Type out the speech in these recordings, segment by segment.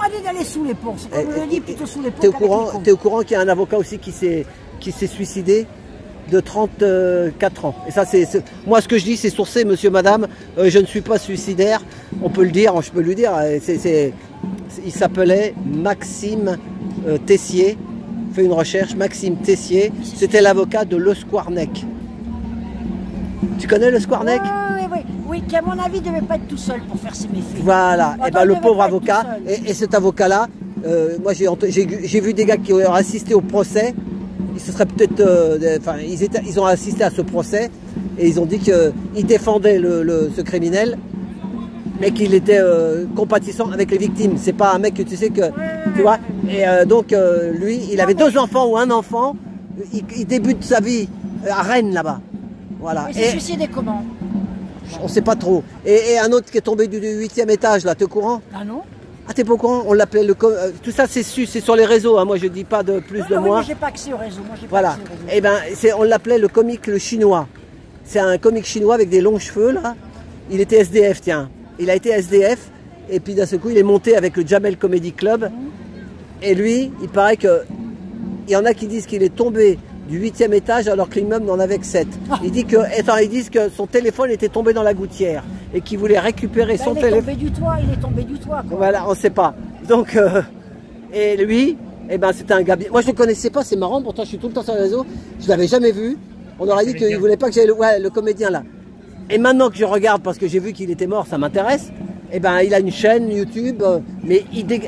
m'a dit d'aller sous les ponts. On me le dit plutôt sous les ponts. T'es au courant qu'il y a un avocat aussi qui s'est suicidé de 34 ans. Et ça, moi, ce que je dis, c'est sourcé, monsieur, madame. Je ne suis pas suicidaire. On peut le dire, je peux lui dire. Il s'appelait Maxime Tessier. Fait une recherche, Maxime Tessier. C'était l'avocat de Le Squarnec. Tu connais Le Squarnec? Oui, qui à mon avis ne devait pas être tout seul pour faire ses méfaits. Voilà, et ben le pauvre avocat, et cet avocat-là, moi j'ai vu des gars qui ont assisté au procès, ce serait peut-être, ils ont assisté à ce procès, et ils ont dit qu'ils défendaient ce criminel, mais qu'il était compatissant avec les victimes. C'est pas un mec que tu sais que, tu vois, et donc lui, il avait 2 enfants ou 1 enfant, il débute sa vie à Rennes là-bas. Voilà. Mais il s'est suicidé comment? On sait pas trop. Et un autre qui est tombé du 8e étage, là, t'es au courant? Ah non? Ah, t'es pas au courant? On l'appelait tout ça, c'est sur les réseaux, hein. Moi, je dis pas de plus de moi. Moi, j'ai pas accès au réseau. Voilà. Et ben, on l'appelait le comique le chinois. C'est un comique chinois avec des longs cheveux, là. Il était SDF, tiens. Il a été SDF, et puis d'un seul coup, il est monté avec le Jamel Comedy Club. Et lui, il paraît que. Il y en a qui disent qu'il est tombé du 8e étage alors que l'immeuble n'en avait que 7. Ils disent que son téléphone était tombé dans la gouttière et qu'il voulait récupérer son téléphone. Il est tombé du toit. Quoi. Voilà, on ne sait pas. Donc, et lui, eh ben, c'était un gars. Moi, je ne le connaissais pas, c'est marrant, pourtant je suis tout le temps sur les réseaux. Je ne l'avais jamais vu. On aurait dit qu'il ne voulait pas que j'aille le comédien là. Et maintenant que je regarde, parce que j'ai vu qu'il était mort, ça m'intéresse, eh ben, il a une chaîne YouTube. Mais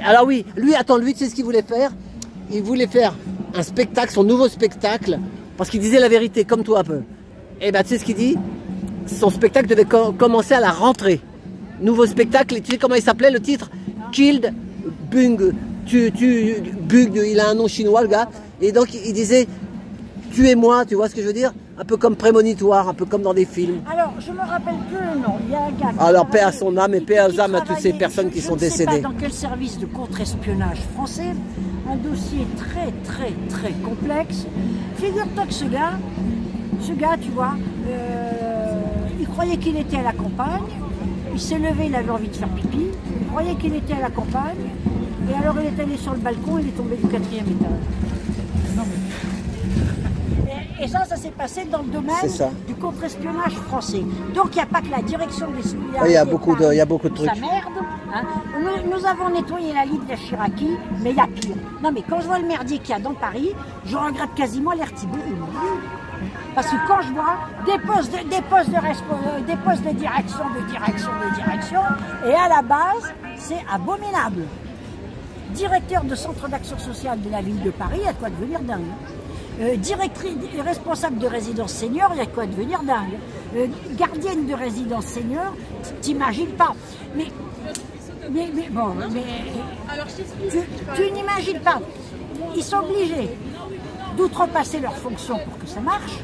alors oui, lui, tu sais ce qu'il voulait faire? Il voulait faire un spectacle, son nouveau spectacle, parce qu'il disait la vérité, comme toi un peu. Et ben tu sais ce qu'il dit? Son spectacle devait commencer à la rentrée. Nouveau spectacle, et tu sais comment il s'appelait le titre? Killed Bung. Bug, il a un nom chinois le gars. Et donc il disait, tuez-moi, tu vois ce que je veux dire? Un peu comme prémonitoire, un peu comme dans des films. Alors, je me rappelle plus le nom. Il y a un gars. Alors, paix à son âme et paix aux âmes à toutes ces personnes qui sont décédées. Je ne sais pas dans quel service de contre-espionnage français, un dossier très complexe. Figure-toi que ce gars, tu vois, il croyait qu'il était à la campagne. Il s'est levé, il avait envie de faire pipi. Il croyait qu'il était à la campagne. Et alors, il est allé sur le balcon, il est tombé du 4e étage. Non, mais... Et ça s'est passé dans le domaine du contre-espionnage français. Donc il n'y a pas que la direction des solidarités. Il y a beaucoup de trucs. Ça merde. Hein. Nous avons nettoyé la ligne de Chiraki, mais il y a pire. Non mais quand je vois le merdier qu'il y a dans Paris, je regrette quasiment l'Ertiboué. Parce que quand je vois des postes de direction, et à la base, c'est abominable. Directeur de centre d'action sociale de la ville de Paris, il y a de quoi devenir dingue. Directrice responsable de résidence senior, il y a quoi devenir dingue. Gardienne de résidence senior, t'imagines pas. Mais tu n'imagines pas. Ils sont obligés d'outrepasser leurs fonctions pour que ça marche.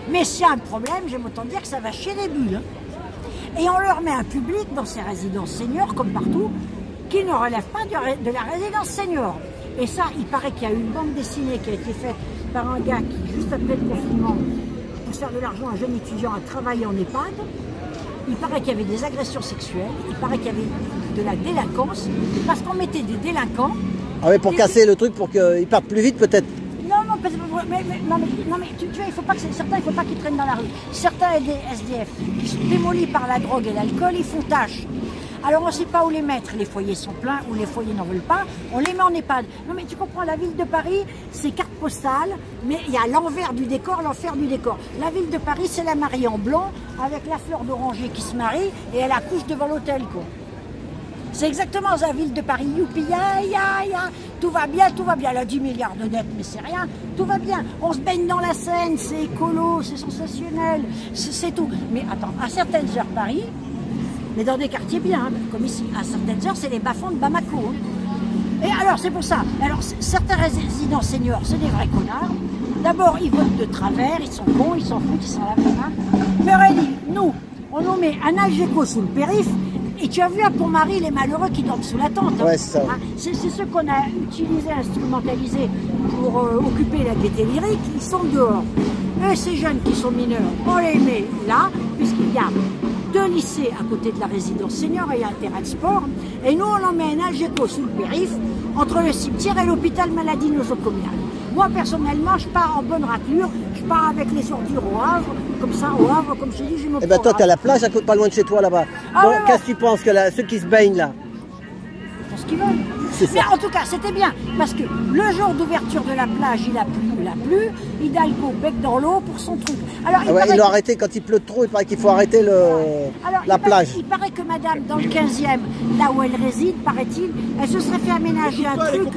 Mais s'il y a un problème, j'aime autant dire que ça va chier les bulles. Et on leur met un public dans ces résidences seniors, comme partout, qui ne relève pas de la résidence senior. Et ça, il paraît qu'il y a eu une bande dessinée qui a été faite par un gars qui, juste après le confinement, pour se faire de l'argent, un jeune étudiant a travaillé en EHPAD. Il paraît qu'il y avait des agressions sexuelles, il paraît qu'il y avait de la délinquance, parce qu'on mettait des délinquants... Ah oui, pour casser le truc, pour qu'ils partent plus vite peut-être. Non, mais tu vois, il faut pas que certains, il ne faut pas qu'ils traînent dans la rue. Certains des SDF qui sont démolis par la drogue et l'alcool, ils font tâche. Alors on ne sait pas où les mettre, les foyers sont pleins ou les foyers n'en veulent pas, on les met en EHPAD. Non mais tu comprends, la ville de Paris, c'est carte postale, mais il y a l'envers du décor, l'enfer du décor. La ville de Paris, c'est la mariée en blanc, avec la fleur d'oranger qui se marie, et elle accouche devant l'hôtel, quoi. C'est exactement la ville de Paris, youpi, tout va bien, elle a 10 milliards de dettes, mais c'est rien, tout va bien. On se baigne dans la Seine, c'est écolo, c'est sensationnel, c'est tout. Mais attends, à certaines heures, Paris, mais dans des quartiers bien, hein, comme ici, à certaines heures, c'est les bas-fonds de Bamako. Hein. Et alors, c'est pour ça. Alors, certains résidents seniors, c'est des vrais connards. D'abord, ils votent de travers, ils sont cons, ils s'en foutent, ils s'en lavent les mains. Mais Aurélie, nous, on nous met un Algeco sous le périph', et tu as vu à Pont-Marie les malheureux qui dorment sous la tente. Hein. Ouais, c'est ça. Hein, c'est ceux qu'on a utilisés, instrumentalisés pour occuper la gaieté lyrique, ils sont dehors. Eux, ces jeunes qui sont mineurs, on les met là, puisqu'il y a 2 lycées à côté de la résidence senior et un terrain de sport. Et nous, on l'emmène à Algeco, sous le périph', entre le cimetière et l'hôpital maladie nosocomiale. Moi, personnellement, je pars en bonne raclure, je pars avec les ordures au Havre, comme ça, au Havre, comme je te dis, j'ai mon Eh ben toi, tu as la plage, pas loin de chez toi là-bas. Ah, Donc, ouais, qu'est-ce que tu penses que ceux qui se baignent là? Ils font ce qu'ils veulent. Mais en tout cas, c'était bien, parce que le jour d'ouverture de la plage, il a plu, Hidalgo bec dans l'eau pour son truc. Alors, ils l'ont arrêté quand il pleut trop, il paraît qu'il faut arrêter la plage. Il paraît que madame, dans le 15e, là où elle réside, paraît-il, elle se serait fait aménager un truc.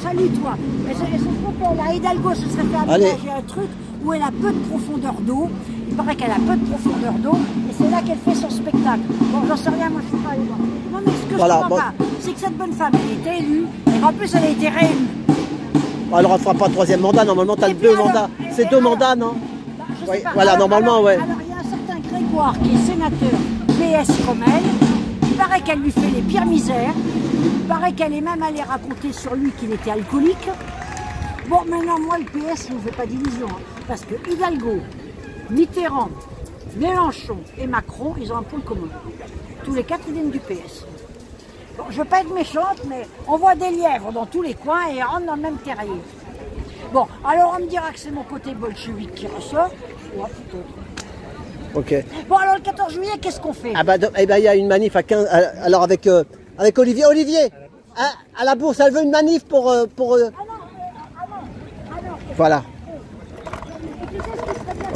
Salut toi. Elle se serait fait, la Hidalgo se serait fait aménager un truc où elle a peu de profondeur d'eau. Il paraît qu'elle a peu de profondeur d'eau et c'est là qu'elle fait son spectacle. Bon, j'en sais rien, moi je suis pas allée voir. Non, mais ce que je ne comprends pas, c'est que cette bonne femme, elle était élue et en plus elle a été réélue. Alors elle ne fera pas 3e mandat, normalement tu as 2 mandats. C'est 2 mandats, non? Oui, voilà, normalement, ouais. Alors il y a un certain Grégoire qui est sénateur PS comme elle. Il paraît qu'elle lui fait les pires misères. Il paraît qu'elle est même allée raconter sur lui qu'il était alcoolique. Bon, maintenant, moi, le PS ne me fait pas d'illusion. Hein, parce que Hidalgo, Mitterrand, Mélenchon et Macron, ils ont un point commun. Tous les 4, ils viennent du PS. Bon, je ne veux pas être méchante, mais on voit des lièvres dans tous les coins et ils rentrent dans le même terrier. Bon, alors on me dira que c'est mon côté bolchevique qui ressort. Ouais, peut-être. Ok. Bon, alors le 14 juillet, qu'est-ce qu'on fait? Ah bah, eh ben, il y a une manif à 15... Alors avec Olivier. Olivier, à la bourse, elle veut une manif pour... Voilà.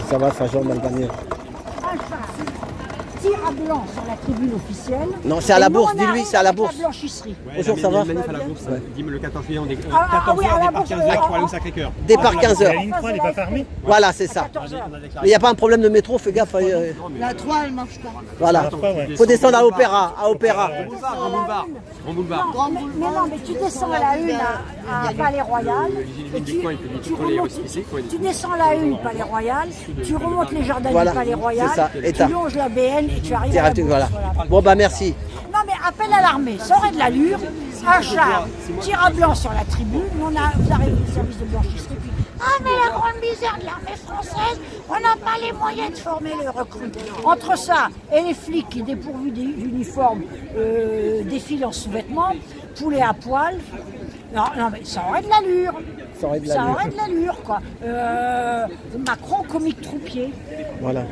Ça va, sa jambe, elle va mieux. Tir à blanc sur la tribune officielle. Non, c'est à la bourse, dis-lui, c'est à la bourse. La blanchisserie. Ouais, bonjour, ça va? Manif à la bourse, le 14 juillet, on est 14h, oui, à la départ bourse, 15h pour aller au Sacré-Cœur. Départ 15h. La ligne 3 n'est pas fermée? Voilà, c'est ça. Mais il n'y a pas un problème de métro, fais gaffe. La 3, elle marche pas. Voilà. Il faut descendre à Opéra. En boulevard. Mais non, mais tu descends à la une à Palais Royal. Et tu descends la une Palais Royal, tu remontes les jardins du Palais Royal, tu longes la BN et tu arrives à la bourse. Voilà. Bon, bah merci. Non, mais appel à l'armée, ça aurait de l'allure. Un char, tir à blanc sur la tribune, vous arrivez au service de blanchisserie, puis ah, mais la grande misère de l'armée française, on n'a pas les moyens de former les recrues. Entre ça et les flics qui, dépourvus d'uniformes, défilent en sous-vêtements, poulets à poil, non, mais ça aurait de l'allure. Ça aurait de l'allure, quoi. Macron, comique troupier. Voilà.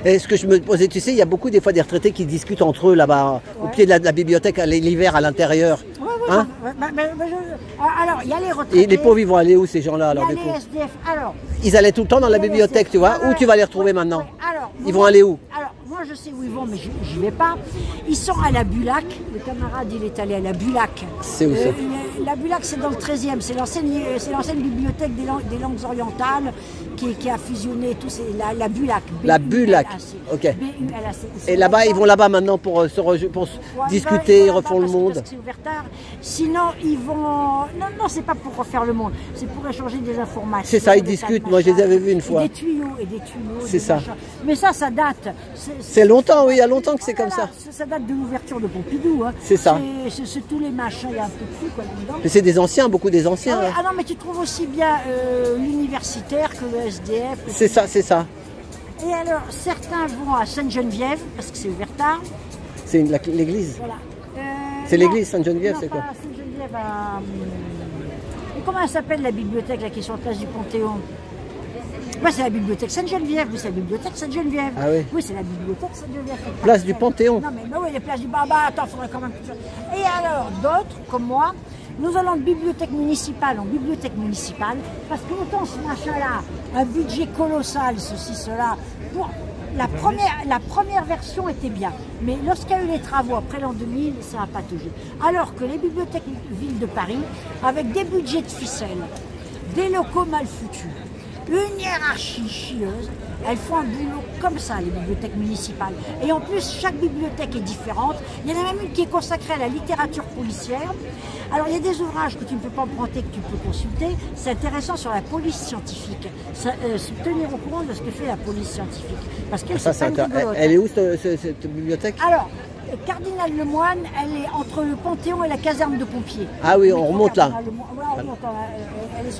Et ce que je me posais, tu sais, il y a beaucoup des fois des retraités qui discutent entre eux là-bas, au pied de la bibliothèque, l'hiver à l'intérieur. Hein? Alors, il y a les retraités. Et les pauvres, ils vont aller où ces gens-là alors, il y a les SDF. Alors, ils allaient tout le temps dans la bibliothèque, tu vois. Où tu vas les retrouver maintenant? Alors, ils vont aller où? Alors, moi je sais où ils vont, mais j'y vais pas. Ils sont à la Bulac. Le camarade, il est allé à la Bulac. C'est où ça? La Bulac, c'est dans le 13e. C'est l'ancienne bibliothèque des langues orientales qui a fusionné tout. C'est la Bulac. La Bulac. Ok. Et là-bas, ils vont là-bas maintenant pour discuter, ils refont le monde. Parce que c'est ouvert tard. Sinon, ils vont. Non, c'est pas pour refaire le monde. C'est pour échanger des informations. C'est ça, ils discutent. Moi, je les avais vus une fois. Et des tuyaux. C'est ça. Mais ça date. C'est longtemps, oui, il y a longtemps que c'est comme ça. Ça date de l'ouverture de Pompidou. Hein. C'est ça. C'est tous les machins, il y a un peu de tout quoi là-dedans. Mais c'est des anciens, beaucoup des anciens. Ah non, mais tu trouves aussi bien l'universitaire que le SDF. C'est ça, c'est ça. Et alors, certains vont à Sainte-Geneviève, parce que c'est ouvert tard. C'est l'église. Voilà. C'est l'église Sainte-Geneviève, c'est quoi? Sainte-Geneviève comment elle s'appelle la bibliothèque là, qui est sur la place du Panthéon? Moi, c'est la bibliothèque Sainte-Geneviève. Oui, c'est la bibliothèque Sainte-Geneviève. Ah oui? Oui, c'est la bibliothèque Sainte-Geneviève. Place du Panthéon. Non, mais oui, les places du Baba. Attends, il faudrait quand même. Et alors, d'autres, comme moi, nous allons de bibliothèque municipale en bibliothèque municipale, parce que autant ce machin-là, un budget colossal, ceci, cela, pour la première version était bien, mais lorsqu'il y a eu les travaux après l'an 2000, ça a pataugé. Alors que les bibliothèques ville de Paris, avec des budgets de ficelle, des locaux mal foutus, une hiérarchie chieuse, elles font un boulot comme ça, les bibliothèques municipales. Et en plus, chaque bibliothèque est différente. Il y en a même une qui est consacrée à la littérature policière. Alors, il y a des ouvrages que tu ne peux pas emprunter, que tu peux consulter. C'est intéressant sur la police scientifique. Se tenir au courant de ce que fait la police scientifique. Parce qu'elle, elle est où cette bibliothèque? Alors, Cardinal Lemoine, elle est entre le Panthéon et la caserne de pompiers. Ah oui, on remonte là.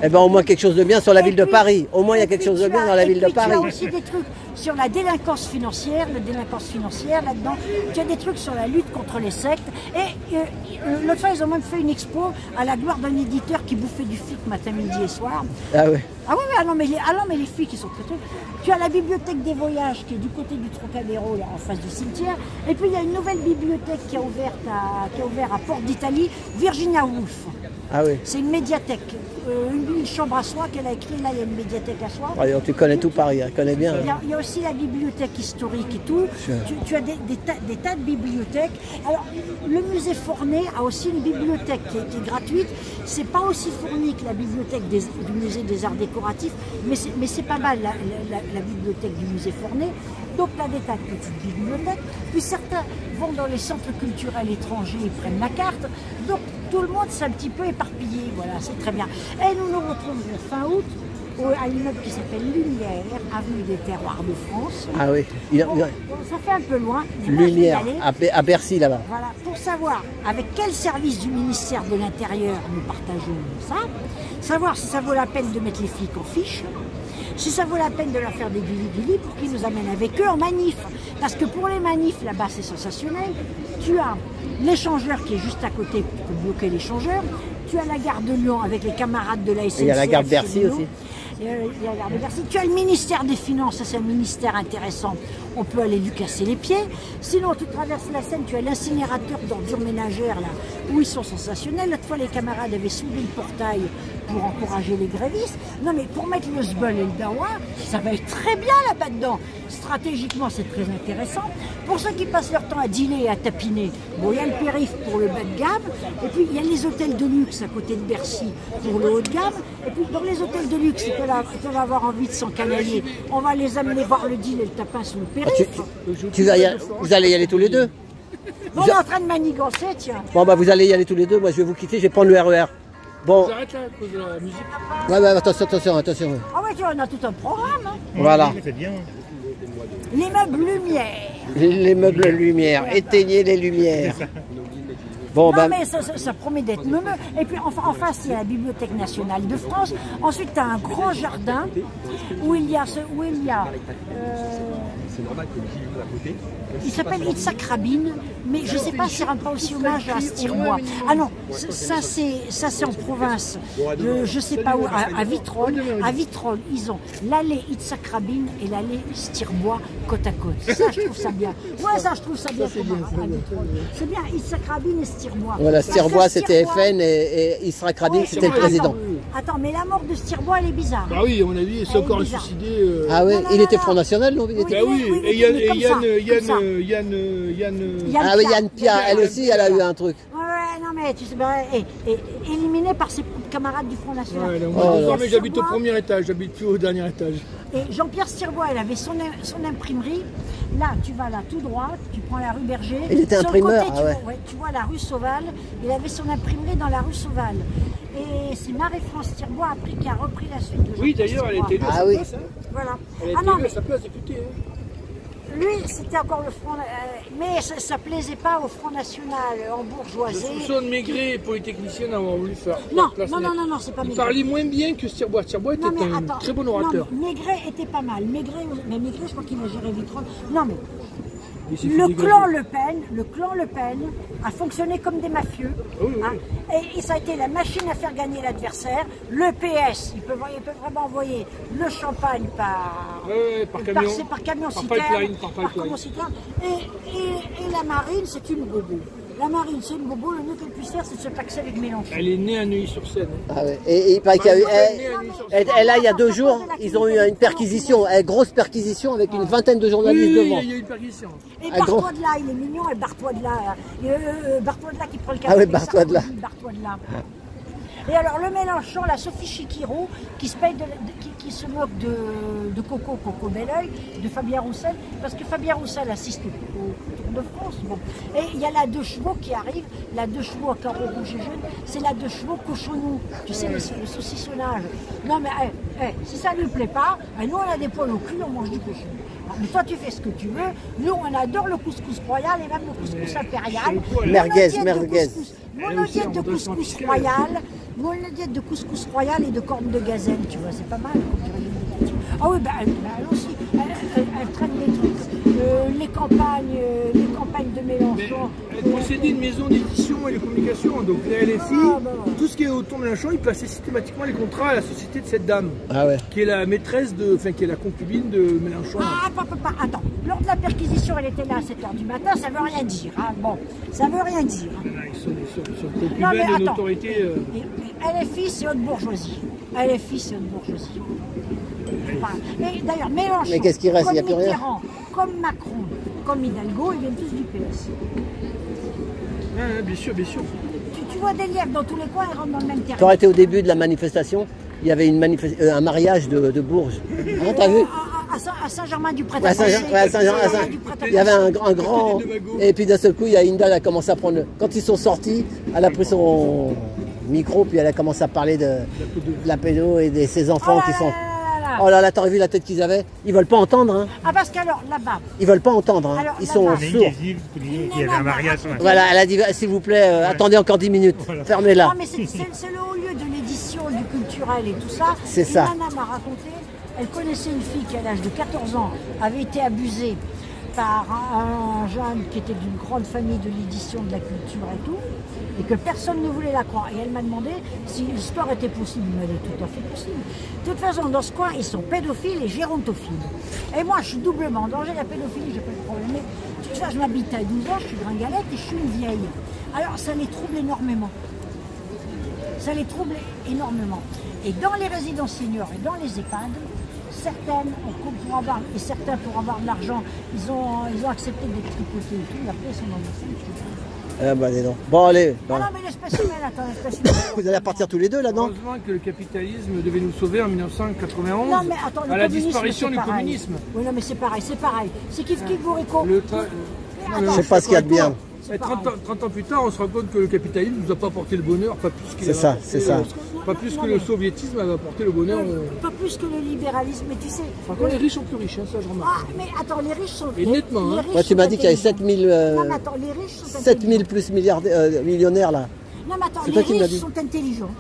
Eh bien, au moins quelque chose de bien sur la ville de Paris. Au moins, il y a quelque chose de bien dans la ville de Paris. Tu as aussi des trucs sur la délinquance financière là-dedans. Tu as des trucs sur la lutte contre les sectes. Et l'autre fois, ils ont même fait une expo à la gloire d'un éditeur qui bouffait du flic matin, midi et soir. Ah ouais. Ah oui, ah non, mais les flics, ils sont très trucs. Tu as la bibliothèque des voyages qui est du côté du Trocadéro, là, en face du cimetière. Et puis il y a une nouvelle bibliothèque qui a ouvert à Porte d'Italie, Virginia Woolf. Ah oui. C'est une médiathèque, une chambre à soi qu'elle a écrit. Là, il y a une médiathèque à soi. Ouais, tu connais tout Paris, tu connais bien. Il y a aussi la bibliothèque historique et tout. Tu as des tas de bibliothèques. Alors, le musée Fornet a aussi une bibliothèque qui est gratuite. C'est pas aussi fourni que la bibliothèque du musée des arts décoratifs, mais c'est pas mal la bibliothèque du musée Fornet. Donc là, des tas de petites bibliothèques. Puis certains vont dans les centres culturels étrangers et prennent la carte. Donc tout le monde s'est un petit peu éparpillé. Voilà, c'est très bien. Et nous nous retrouverons fin août à l'immeuble qui s'appelle Lumière, avenue des Terroirs de France. Ah oui. Ça fait un peu loin. Lumière, à Bercy là-bas. Voilà, pour savoir avec quel service du ministère de l'Intérieur nous partageons ça, savoir si ça vaut la peine de mettre les flics en fiche, si ça vaut la peine de leur faire des guili-guili pour qu'ils nous amènent avec eux en manif. Parce que pour les manifs, là-bas, c'est sensationnel. Tu as l'échangeur qui est juste à côté pour bloquer l'échangeur. Tu as la gare de Lyon avec les camarades de la SNCF. Il y a la gare de Bercy aussi. Il y a la gare de Bercy. Tu as le ministère des Finances, ça c'est un ministère intéressant. On peut aller lui casser les pieds. Sinon, tu traverses la Seine, tu as l'incinérateur d'ordures ménagères, là, où ils sont sensationnels. L'autre fois, les camarades avaient soulevé le portail pour encourager les grévistes. Non, mais pour mettre le Sbul et le Dawa, ça va être très bien là-bas dedans. Stratégiquement, c'est très intéressant. Pour ceux qui passent leur temps à dealer et à tapiner, bon, il y a le périph' pour le bas de gamme, et puis il y a les hôtels de luxe à côté de Bercy pour le haut de gamme, et puis dans les hôtels de luxe, ils peuvent avoir envie de s'encanailler. On va les amener voir le deal et le tapin sur le périph'. Vous allez y aller tous les deux? On est en train de manigancer, tiens. Bon, bah vous allez y aller tous les deux. Moi, je vais vous quitter. Je vais prendre le RER. Bon. J'arrête là à cause de la musique. Ouais, attention. Ah ouais, tu vois, on a tout un programme. Hein. Voilà. L'immeuble Lumière. L'immeuble Lumière. Éteignez les lumières. Bon, non, mais ça promet d'être meumeux. Et puis en face, il y a la Bibliothèque nationale de France. Ensuite, tu as un grand jardin où il y a il s'appelle Itzhak Rabin, mais je ne sais pas si ça rend pas aussi hommage à Stirbois. Ah non, ça c'est en province. Je ne sais pas où, à Vitrolles. À Vitrolles, ils ont l'allée Itzhak Rabin et l'allée Stirbois côte à côte. Ça, je trouve ça bien. Ouais, ça, je trouve ça bien. C'est bien, Itzhak Rabin et Stirbois. Voilà, Stirbois, c'était FN et Itzhak Rabin, c'était le président. Attends, mais la mort de Stirbois, elle est bizarre. Bah oui, à mon avis, c'est encore suicidé. Ah ouais, il était Front National, non? Bah oui, et Yann Pia, elle aussi, elle a eu un truc. Ouais, non mais tu sais, éliminée par ses camarades du Front National. Ouais, moi, j'habite au premier étage, j'habite plus au dernier étage. Et Jean-Pierre Stirbois, il avait son imprimerie. Là, tu vas là tout droit, tu prends la rue Berger. Il était imprimeur, tu vois la rue Sauval. Il avait son imprimerie dans la rue Sauval. Et c'est Marie-France Stirbois qui a repris la suite de Jean-Pierre. Oui, d'ailleurs, elle était là. Ah oui. Voilà. Elle était là à sa place, écoutez. Lui, c'était encore le Front... mais ça ne plaisait pas au Front National, en bourgeoisie. Je soupçonne Maigret et Polytechnicien d'avoir voulu faire... Non, c'est pas Maigret. Il parlait moins bien que Stirbois. Stirbois était un très bon orateur. Non, Maigret était pas mal. Maigret, je crois qu'il a géré Vitrolles. Non, mais... Le clan Le Pen a fonctionné comme des mafieux. Oui. Hein, et ça a été la machine à faire gagner l'adversaire. Le PS, il peut vraiment envoyer le champagne par camion citerne. Et la marine, c'est une bobo. La marine, c'est une bobo, le mieux qu'elle puisse faire, c'est de se paxer avec Mélenchon. Elle est née à Neuilly-sur-Seine. Ah ouais. Et il paraît qu'il y a eu... Et là, il y a 2 jours, ils ont eu une perquisition, une grosse perquisition avec une vingtaine de journalistes devant. Oui, il y a eu une perquisition. Et barre-toi de là, il est mignon, et barre-toi de là. Barre-toi de là qui prend le café. Ah oui, barre-toi de là. Barre-toi de là. Et alors le Mélenchon, la Sophie Chikiro, qui se moque de Coco Belleuil, de Fabien Roussel, parce que Fabien Roussel assiste au Tour de France. Bon. Et il y a la 2 chevaux qui arrive, la 2 chevaux à carreaux rouges et jaunes, c'est la 2 chevaux cochonou, tu sais, le saucissonnage. Non mais si ça ne lui plaît pas, nous on a des poils au cul, on mange du cochon. Mais toi tu fais ce que tu veux, nous on adore le couscous royal et même le couscous impérial. Merguez. Mon diète de couscous royal. Mon diète de couscous royal et de cornes de gazelle, tu vois, c'est pas mal. Ah oui, elle aussi. Elle elle traîne des trucs. Les campagnes de Mélenchon. Elle possédait une maison d'édition et de communication, donc la LFI, tout ce qui est autour de Mélenchon, il plaçait systématiquement les contrats à la société de cette dame, qui est la maîtresse qui est la concubine de Mélenchon. Attends, lors de la perquisition, elle était là à 7h du matin, ça veut rien dire. Hein. Bon, ça veut rien dire. Ils sont concubines d'une autorité. LFI, c'est haute bourgeoisie. LFI, c'est haute bourgeoisie. Mais d'ailleurs, Mélenchon, mais qu'est-ce qui reste? Il n'y a plus rien. Comme Macron, comme Hidalgo, ils viennent tous du PS. Bien sûr, bien sûr. Tu vois des lièvres dans tous les coins, ils rentrent dans le même terrain. Tu aurais été au début de la manifestation, il y avait un mariage de Bourges. Hein, t'as vu? À Saint-Germain-du-Pré. Il y avait un grand... Et puis d'un seul coup, il y a Inda, elle a commencé à prendre... Quand ils sont sortis, elle a pris son micro, puis elle a commencé à parler de la pédo et de ses enfants qui sont... Oh là là, t'aurais vu la tête qu'ils avaient? Ils veulent pas entendre, hein. Ah, parce qu'alors, là-bas... Ils veulent pas entendre, hein. Ils sont sourds. Il y avait un mariage. Voilà, elle a dit, s'il vous plaît, attendez encore 10 minutes. Fermez-la. Non, mais c'est le haut lieu de l'édition, du culturel et tout ça. C'est ça. Nana m'a raconté, elle connaissait une fille qui, à l'âge de 14 ans, avait été abusée par un jeune qui était d'une grande famille de l'édition, de la culture et tout, et que personne ne voulait la croire. Et elle m'a demandé si l'histoire était possible. Mais elle est tout à fait possible. De toute façon, dans ce coin, ils sont pédophiles et gérontophiles. Et moi, je suis doublement en danger. La pédophilie, j'ai pas de problème. Mais tu sais, je m'habite à 12 ans, je suis gringalette et je suis une vieille. Alors, ça les trouble énormément. Ça les trouble énormément. Et dans les résidences seniors et dans les EHPAD, certaines, pour avoir, et certains pour avoir de l'argent, ils ont accepté d'être tripotés et tout, et après ils sont dans le Ah bah dis donc. Bon allez. Non, mais les spécimens, attends, les spécimens. Vous allez partir tous les deux là-dedans? Heureusement que le capitalisme devait nous sauver en 1991, Non, mais attends, à la disparition du communisme. Oui, non, mais c'est pareil, c'est pareil. C'est kiff Bourrico. Je sais pas ce qu'il y a de bien. 30 ans plus tard, on se rend compte que le capitalisme ne nous a pas apporté le bonheur, pas plus qu'il C'est ça, c'est ça. Pas plus que le soviétisme avait apporté le bonheur. Pas plus que le libéralisme, mais tu sais. Par contre, les riches sont plus riches, hein, ça je remarque. Ah, mais attends, les riches sont. Et nettement, hein. Ouais, tu m'as dit qu'il y avait 7000 Non, mais attends, les riches sont 7000 plus millionnaires là. Non, mais attends, les riches sont intelligents.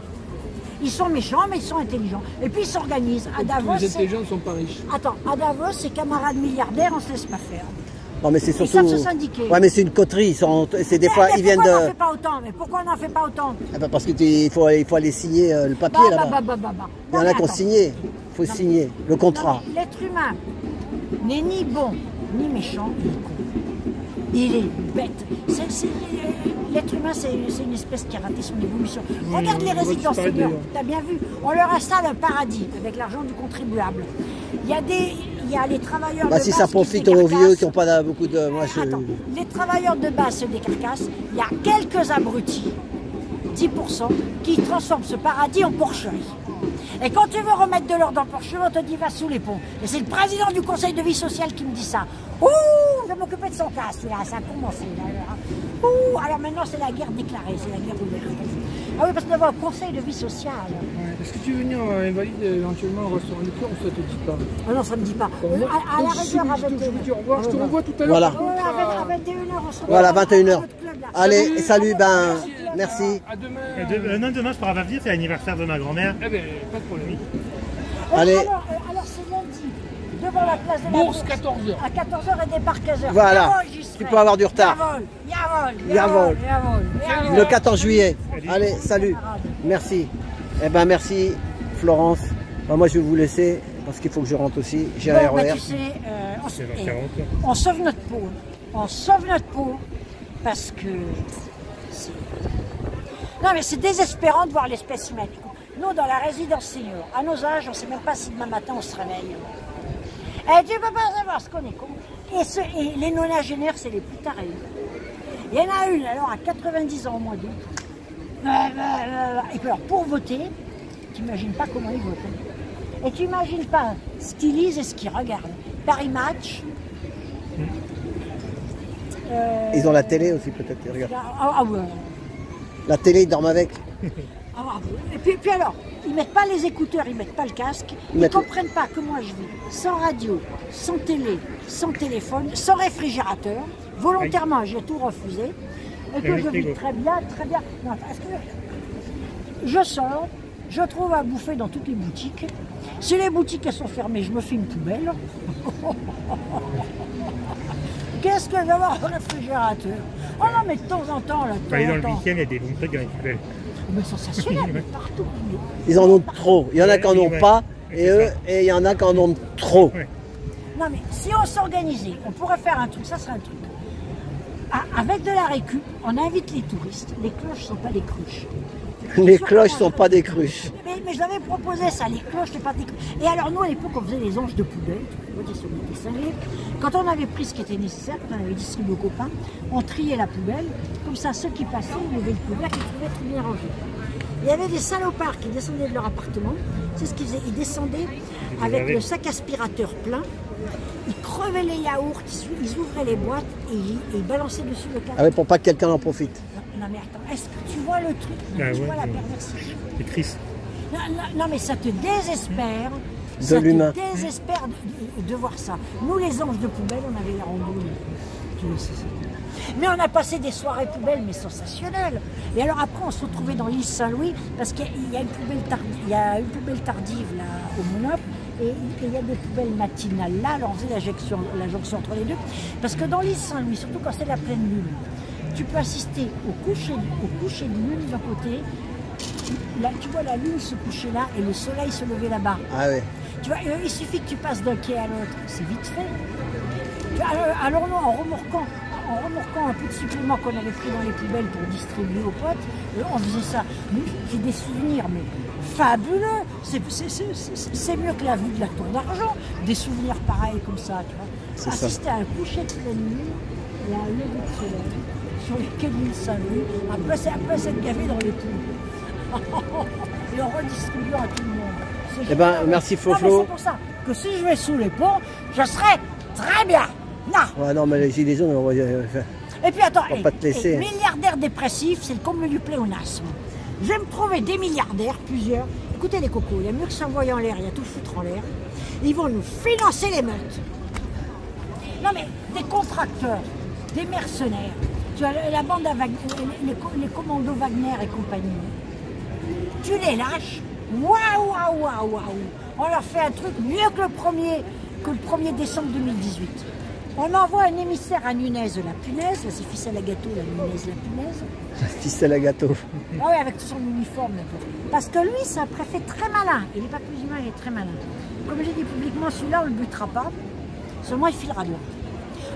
Ils sont méchants, mais ils sont intelligents. Et puis ils s'organisent. À Davos. Les intelligents ne sont pas riches. Attends, à Davos, ces camarades milliardaires, on ne se laisse pas faire. Non mais c'est surtout. Ils savent se syndiquer. Ouais mais c'est une coterie, c'est des fois ils viennent de. Pourquoi on n'en fait pas autant? Mais pourquoi on n'en fait pas autant? Ah bah parce qu'il faut aller signer le papier là-bas. Il y en a qui ont signé. Il faut signer le contrat. L'être humain n'est ni bon ni méchant, ni con. Il est bête. L'être humain, c'est une espèce qui a raté son évolution. Regarde les résidents seniors, tu as bien vu. On leur installe un paradis avec l'argent du contribuable. Il y a les travailleurs de base. Si ça profite aux vieux qui n'ont pas beaucoup de. Attends, les travailleurs de base se décarcassent. Il y a quelques abrutis, 10%, qui transforment ce paradis en porcherie. Et quand tu veux remettre de l'ordre dans le porcherie, on te dit va sous les ponts. Et c'est le président du conseil de vie sociale qui me dit ça. Ouh, je vais m'occuper de son cas, celui-là, ça a commencé. Ouh, alors maintenant c'est la guerre déclarée, c'est la guerre ouverte. Ah oui, parce qu'on a un conseil de vie sociale. Est-ce que tu veux venir invalide éventuellement au restaurant du cœur ou ça te dit pas? Ah non, ça me dit pas. À la rigueur, à 21h. Je te revois tout à l'heure. Voilà. À 21h, on se revoit. Voilà, 21h. Allez, salut, merci. À demain. Non, demain je pourrai pas venir, c'est l'anniversaire de ma grand-mère. Eh bien, pas de problème. Allez. Alors c'est lundi, devant la place de la Bourse, 14h. À 14h et départ 15h. Voilà, tu peux avoir du retard. Yavol. Le 14 juillet. Allez, salut. Merci. Eh ben merci Florence. Moi je vais vous laisser parce qu'il faut que je rentre aussi. J'ai un RER. Tu sais, on sauve notre peau. On sauve notre peau parce que... Non mais c'est désespérant de voir l'espèce humaine. Nous dans la résidence senior, à nos âges, on ne sait même pas si demain matin on se réveille. Et tu ne peux pas savoir ce qu'on est con. Et les nonagénaires, c'est les plus tarés. Il y en a une alors à 90 ans au mois d'août. Et puis alors pour voter, tu n'imagines pas comment ils votent. Et tu n'imagines pas ce qu'ils lisent et ce qu'ils regardent. Paris Match. Ils ont la télé aussi peut-être. Regarde. Ouais. La télé, ils dorment avec. Et puis alors, ils ne mettent pas les écouteurs, ils ne mettent pas le casque. Ils ne comprennent pas que moi je vis sans radio, sans télé, sans téléphone, sans réfrigérateur. Volontairement, j'ai tout refusé. Et que je vis très bien, très bien. Non, parce que je sors, Je trouve à bouffer dans toutes les boutiques. Si les boutiques elles sont fermées, je me fais une poubelle. Qu'est-ce que je vais avoir au réfrigérateur? Oh non, mais de temps en temps, là, Dans le 8e, il y a des bons trucs dans les poubelles. Mais sensationnel, mais partout. Ils en ont trop. Il y en a qui n'en ont pas, et il y en a qui en ont trop. Ouais. Non, mais si on s'organisait, on pourrait faire un truc, ça serait un truc. Avec de la récup, on invite les touristes. Les cloches ne sont pas des cruches. Les cloches ne sont pas des cruches. Mais je l'avais proposé ça, les cloches, c'est pas des cruches. Et alors nous, à l'époque, on faisait les anges de poubelle. Quand on avait pris ce qui était nécessaire, quand on avait distribué aux copains, on triait la poubelle. Comme ça, ceux qui passaient, ils levaient le couvert, ils trouvaient très bien rangé. Il y avait des salopards qui descendaient de leur appartement. C'est ce qu'ils faisaient. Ils descendaient avec le sac aspirateur plein. Ils crevaient les yaourts, ils ouvraient les boîtes et ils balançaient dessus le carton. Ah oui, pour pas que quelqu'un en profite. Non mais attends, est-ce que tu vois le truc? Tu vois la perversité? C'est triste. Non mais ça te désespère. De l'humain. Ça te désespère de voir ça. Nous les anges de poubelle, on avait la randonnée. Mais on a passé des soirées poubelles, mais sensationnelles. Et alors après, on se retrouvait dans l'île Saint-Louis, parce qu'il y a une poubelle tardive là, au Monop, et il y a des poubelles matinales là. Alors on faisait la jonction entre les deux. Parce que dans l'île Saint-Louis, surtout quand c'est la pleine lune, tu peux assister au coucher de lune d'un côté. Là, tu vois la lune se coucher là et le soleil se lever là-bas. Ah oui. Tu vois, il suffit que tu passes d'un quai à l'autre, c'est vite fait. Alors nous, en remorquant un peu de supplément qu'on avait pris dans les poubelles pour distribuer aux potes, on faisait ça. C'est des souvenirs, mais fabuleux. C'est mieux que la vue de la tour d'argent. Des souvenirs pareils comme ça, tu vois. Assister à un coucher de pleine lune et à un lever de soleil sur les quais de l'île Saint-Louis. Après s'être gavé dans les poules. Et on redistribue à tout le monde. Eh ben, merci Flo. C'est pour ça que si je vais sous les ponts, je serai très bien. Non. Ouais, non, mais les gilets jaunes, on va Et puis attends, pas te laisser. Milliardaire dépressif, c'est le comble du pléonasme. Je vais me trouver des milliardaires, plusieurs. Écoutez les cocos, il y a mieux que s'envoyer en l'air, il y a tout foutre en l'air. Ils vont nous financer les meutes. Non mais des contracteurs, des mercenaires, tu as la bande à Wagner, les commandos Wagner et compagnie. Tu les lâches, waouh. On leur fait un truc mieux que le 1er décembre 2018. On envoie un émissaire à Nunez la punaise, là c'est ficelle à gâteau, la Nunez la punaise. Ficelle à gâteau. Ah oui, avec son uniforme. Parce que lui, c'est un préfet très malin. Il n'est pas plus humain, il est très malin. Comme j'ai dit publiquement, celui-là, on ne le butera pas. Seulement, il filera de là.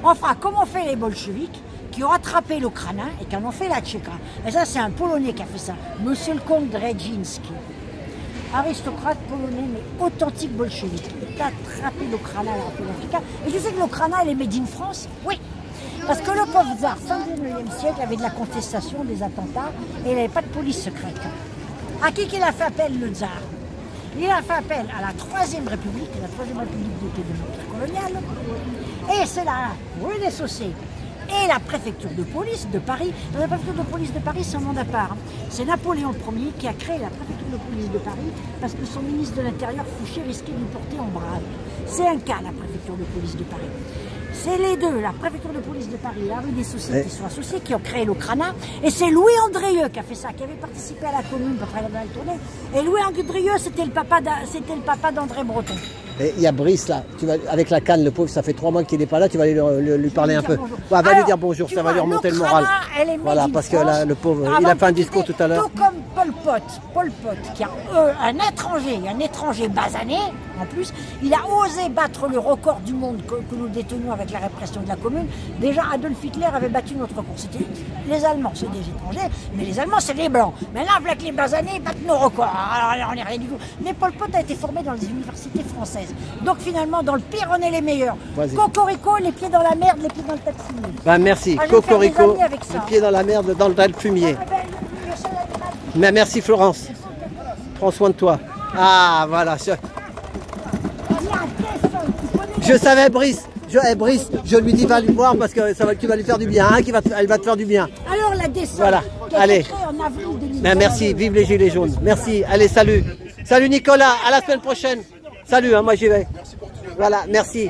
On fera comme on fait les bolcheviks, qui ont rattrapé l'Ukrainin et qui en ont fait la Tchéka. Et ça, c'est un Polonais qui a fait ça. Monsieur le comte Dredzinski. Aristocrate polonais, mais authentique bolchevique. Il a attrapé l'Ukraina, et tu sais que l'Ukraina, elle est made in France? Oui. Parce que le pauvre tsar, fin du 19e siècle, avait de la contestation, des attentats, et il n'avait pas de police secrète. À qui qu'il a fait appel, le tsar? Il a fait appel à la Troisième République, la Troisième République d'était de l'Empire colonial, et c'est la rue des Saussaies. Et la préfecture de police de Paris. La préfecture de police de Paris, c'est un monde à part. C'est Napoléon Ier qui a créé la préfecture de police de Paris parce que son ministre de l'Intérieur, Fouché, risquait de lui porter en brave. C'est un cas, la préfecture de police de Paris. C'est les deux, la préfecture de police de Paris et la rue des Saussaies qui sont associés, qui ont créé l'Ukraina. Et c'est Louis Andrieux qui a fait ça, qui avait participé à la commune, après la tournée. Et Louis Andrieux, c'était le papa d'André Breton. Et il y a Brice là, avec la canne, le pauvre, ça fait 3 mois qu'il n'est pas là, tu vas aller lui parler un peu. Va lui dire bonjour, ça va lui remonter le moral. Voilà, parce que là, le pauvre, il a fait un discours tout à l'heure. Tout comme Pol Pot, qui a un étranger basané, en plus, il a osé battre le record du monde que nous détenions avec la répression de la commune. Déjà, Adolf Hitler avait battu notre record. C'était les Allemands, c'est des étrangers, mais les Allemands, c'est les Blancs. Mais là, avec les basanés, ils battent nos records. Alors, on n'est rien du tout. Mais Pol Pot a été formé dans les universités françaises. Donc finalement, dans le pire, on est les meilleurs. Cocorico, les pieds dans la merde, les pieds dans le tas de fumier. Ben merci, Cocorico, les pieds dans la merde, dans le tas de fumier. Mais merci Florence. Prends soin de toi. Ah voilà. Je savais Brice. Brice, je lui dis va lui voir parce que tu vas lui faire du bien. Hein, elle va te faire du bien. Alors la descente. Voilà. Allez. Mais merci, vive les gilets jaunes. Merci. Allez, salut. Salut Nicolas, à la semaine prochaine. Salut, hein, moi j'y vais. Voilà, merci.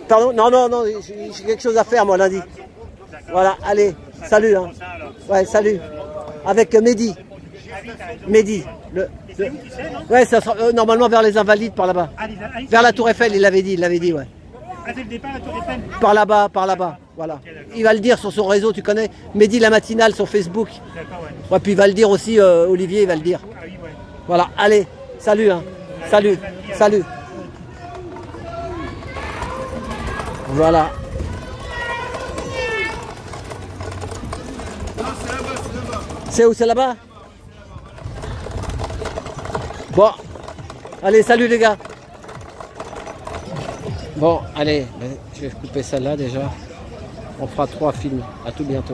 Pardon, non, j'ai quelque chose à faire moi lundi. Voilà, allez, salut. Hein. Ouais, salut. Avec Mehdi. Mehdi. Ouais, ça sera normalement vers les Invalides, par là-bas. Vers la Tour Eiffel, il l'avait dit, ouais. Ah, c'est le départ, la Tour Eiffel. Par là-bas, voilà. Il va le dire sur son réseau, tu connais. Mehdi la matinale sur Facebook. D'accord, ouais. Ouais, puis il va le dire aussi, Olivier, il va le dire. Ah oui, ouais. Voilà, allez, salut, hein. Salut. Voilà. C'est où, c'est là-bas? Bon, allez, salut les gars. Bon, allez, je vais couper celle-là déjà. On fera 3 films. À tout bientôt.